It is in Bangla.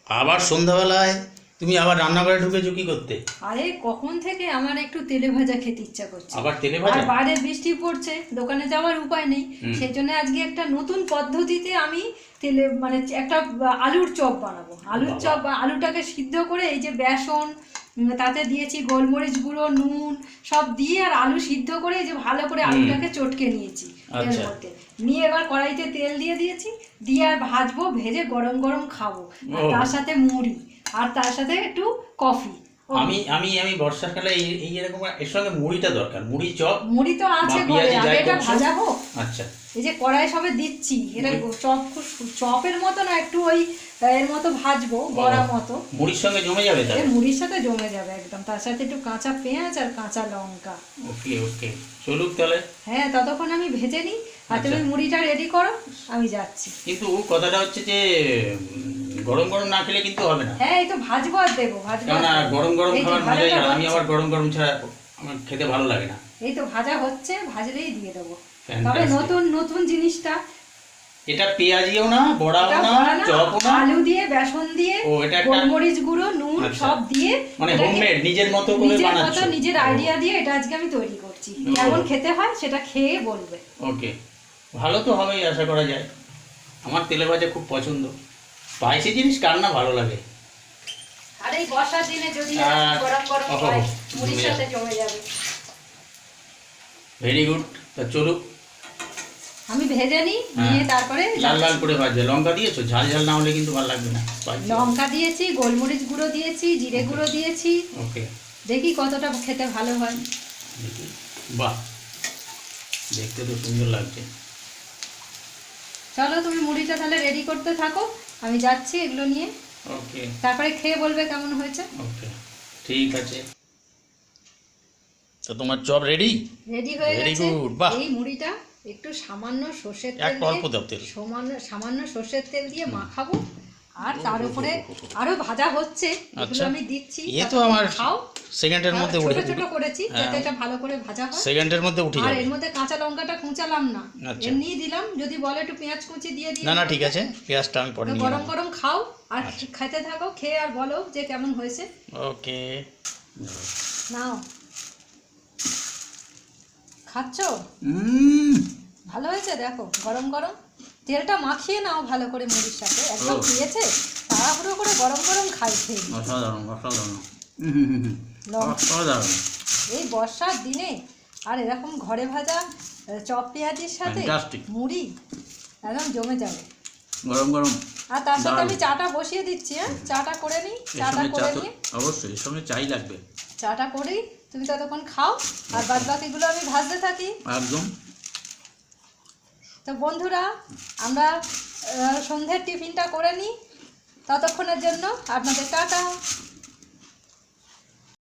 আবার সন্ধ্যাবেলায় তুমি আবার রান্নাঘরে ঢুকেছো কি করতে? আরে কখন থেকে আমার একটু তেলে ভাজা খেতে ইচ্ছা করছে। আবার তেলে আর ভাজা? বাইরে বৃষ্টি পড়ছে, দোকানে যাওয়ার উপায় নেই। সেই জন্য আজকে একটা নতুন পদ্ধতিতে আমি তেলে মানে একটা আলুর চপ বানাবো। আলুর বাবা। চপ, আলুটাকে সিদ্ধ করে এই যে বেসন, তাতে দিয়েছি গোলমরিচ গুঁড়ো, নুন সব দিয়ে আর আলু সিদ্ধ করে এই যে ভালো করে আলুটাকে চটকে নিয়েছি এর আচ্ছা। মধ্যে। নিয়ে এবার কড়াইতে তেল দিয়ে দিয়েছি, দিয়ে আর ভাজবো, ভেজে গরম গরম খাবো। আর ও। তার সাথে মুড়ি, আর তার সাথে একটু কফি। আমি আমি আমি বর্ষাকালে এই এরকম এর সঙ্গে মুড়িটা দরকার, মুড়ি চপ। মুড়ি তো আছে বা ঘরে, পেঁয়াজি আগে যাই এটা করছো। ভাজা হোক। আচ্ছা। এই যে কড়াই সবে দিচ্ছি, এটা চপ, চপের মতো না, একটু ওই এর মতো ভাজবো, বড়া মতো। মুড়ির সঙ্গে জমে যাবে এই তাহলে? মুড়ির সাথে জমে যাবে একদম, তার সাথে একটু কাঁচা পেঁয়াজ আর কাঁচা লঙ্কা। ওকে ওকে, চলুক তাহলে। হ্যাঁ, ততক্ষণ আমি ভেজে নিই আর আচ্ছা। তুমি মুড়িটা রেডি করো, আমি যাচ্ছি। কিন্তু কথাটা হচ্ছে যে গরম গরম না খেলে কিন্তু হবে না। হ্যাঁ, এই তো ভাজবো আর দেবো, ভাজবো আর কেননা দেবো। গরম গরম এই তো খাবার মজাই ভাজাটা আলাদা। আমি হচ্ছে। আবার গরম গরম ছাড়া আমার খেতে ভালো লাগে না। এই তো ভাজা হচ্ছে, ভাজলেই দিয়ে দেবো। Fantastic. তবে নতুন নতুন জিনিসটা, এটা পেঁয়াজিও না, বড়াও এটা না, বড়া না, চপও না। আলু দিয়ে, বেসন দিয়ে, ও, এটা একটা গোলমরিচ গুঁড়ো, নুন আচ্ছা। সব দিয়ে, মানে এটাকে হোমমেড, নিজের মতো করে নিজের মতো, বানাচ্ছো। নিজের আইডিয়া দিয়ে এটা আজকে আমি তৈরি করছি। ও। কেমন খেতে হয় সেটা খেয়ে বলবে। ওকে, ভালো তো হবেই আশা করা যায়। আমার তেলে ভাজা খুব পছন্দ। স্পাইসি জিনিস কার না ভালো লাগে? আর এই বর্ষার দিনে যদি আর- গরম গরম ওহো, হয়, মুড়ির জমে সাথে জমে যাবে। Very good. তা চলুক। আমি ভেজে নিই, হ্যাঁ। নিয়ে তারপরে লাল লাল করে ভাজবে। লঙ্কা দিয়েছো? ঝাল ঝাল না হলে কিন্তু ভালো লাগবে না। spicy। লঙ্কা দিয়েছি, গোলমরিচ গুঁড়ো দিয়েছি, জিরে গুঁড়ো দিয়েছি। ওকে, দেখি কতটা খেতে ভালো হয়। দেখি। বাহ, দেখতে তো সুন্দর লাগছে। চলো, তুমি মুড়িটা তাহলে রেডি করতে থাকো, আমি যাচ্ছি এগুলো নিয়ে। ওকে তারপরে খেয়ে বলবে কেমন হয়েছে। ওকে, ঠিক আছে। তো তোমার চপ রেডি? রেডি হয়ে Very গেছে। good, বাহ। এই মুড়িটা একটু সামান্য সর্ষের তেল একটু অল্প দাও তেল। সামান্য সর্ষের তেল দিয়ে মাখাবো। আর তার উপরে আরো ভাজা হচ্ছে, এগুলো আচ্ছা। আমি দিচ্ছি। এ তো তারপরে আমার খাও। সেকেন্ডের মধ্যে ছোট উঠে ছোট করেছি হ্যাঁ। যাতে এটা ভালো করে ভাজা হয়। সেকেন্ডের মধ্যে উঠে আর যাবে। এর মধ্যে কাঁচা লঙ্কাটা কুচালাম না, আচ্ছা। এমনিই দিলাম। যদি বলে একটু পেঁয়াজ কুচি দিয়ে দিই। না না, ঠিক আছে, পেঁয়াজটা আমি পরে তো নিয়ে গরম নেবো। গরম খাও আর আচ্ছা। খেতে থাকো, খেয়ে আর বলো যে কেমন হয়েছে। ওকে। নাও, খাচ্ছো? ভালো হয়েছে, দেখো গরম গরম। তেলটা মাখিয়ে নাও ভালো করে মুড়ির সাথে, একদম ও। দিয়েছে তাড়াহুড়ো করে গরম গরম খেয়ে নিই। অসাধারণ অসাধারণ। লঙ্কা। অসাধারণ। এই বর্ষার দিনে আর এরকম ঘরে ভাজা চপ পেঁয়াজির সাথে Fantastic. মুড়ি একদম জমে যাবে। গরম গরম। আর তার সাথে দারুণ। আমি চাটা বসিয়ে দিচ্ছি। হ্যাঁ, চাটা করে নিই। এর চাটা সঙ্গে চা করে তো নিয়ে অবশ্যই, এর সঙ্গে চাই লাগবে। চাটা করেই তুমি ততক্ষণ খাও, আর বাদ বাকিগুলো আমি ভাজতে থাকি। একদম। তো বন্ধুরা, আমরা সন্ধ্যের টিফিনটা করে নিই। ততক্ষণের জন্য আপনাদের টাটা।